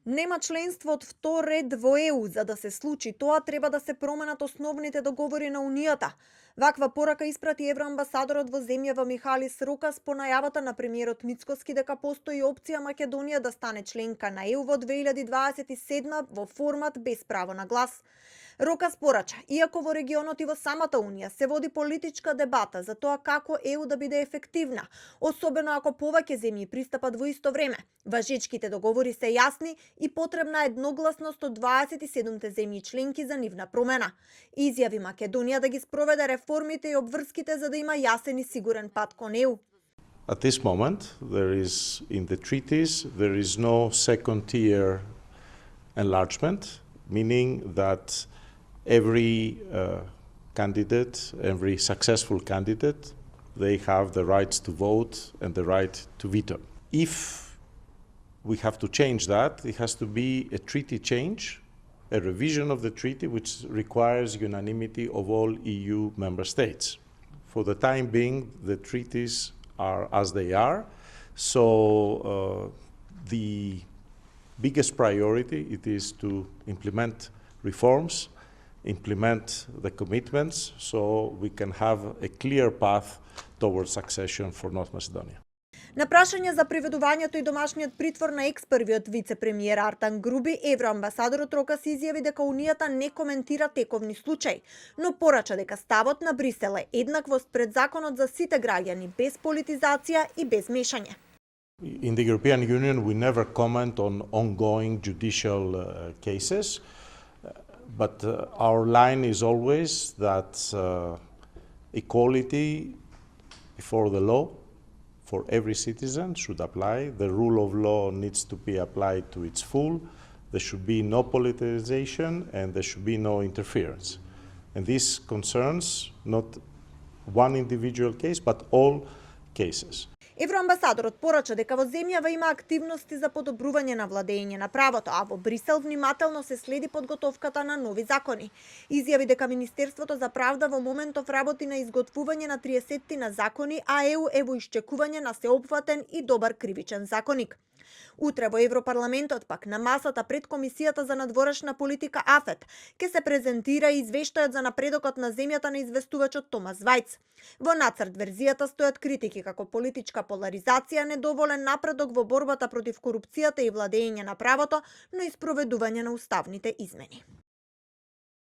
Нема членство од втор ред во ЕУ. За да се случи тоа, треба да се променат основните договори на Унијата. Ваква порака испрати евроамбасадорот во земјава Михалис Рокас по најавата на премиерот Мицкоски дека постои опција Македонија да стане членка на ЕУ во 2027 во формат без право на глас. Рокас порача, иако во регионот и во самата Унија се води политичка дебата за тоа како ЕУ да биде ефективна, особено ако повеќе земји пристапат во исто време. Важечките договори се јасни и потребна едногласност од 27 земји членки за нивна промена. Изјави Македонија да ги спроведе реформите и обврските за да има јасен и сигурен пат кон ЕУ. At this moment, in the treaties, there is no second-tier enlargement, meaning that every candidate, every successful candidate, they have the rights to vote and the right to veto. If we have to change that, it has to be a treaty change, a revision of the treaty which requires unanimity of all EU member states. For the time being, the treaties are as they are, so the biggest priority it is to implement reforms, implement the commitments, so we can have a clear path towards accession for North Macedonia. На прашање за приведувањето и домашниот притвор на екс-првиот вице-премиер Артан Груби, евроамбасадорот Рокас изјави дека Унијата не коментира тековни случаи, но порача дека ставот на Брисел е еднаквост пред законот за сите граѓани, без политизација и без мешање. In the European Union, we never comment on ongoing judicial cases, but our line is always that equality before the law for every citizen should apply. The rule of law needs to be applied to its full. There should be no politicization and there should be no interference. And this concerns not one individual case, but all cases. Евроамбасадорот порача дека во земјава има активности за подобрување на владење на правото, а во Брисел внимателно се следи подготовката на нови закони. Изјави дека Министерството за правда во моментов работи на изготвување на 30 на закони, а ЕУ е во исчекување на сеопфатен и добар кривичен законик. Утре во Европарламентот пак на масата пред Комисијата за надворешна политика АФЕТ ќе се презентира извештајот за напредокот на земјата на известувачот Томас Вајц. Во нацрт верзијата стојат критики како политичка поларизација, недоволен напредок во борбата против корупцијата и владење на правото, но и спроведување на уставните измени.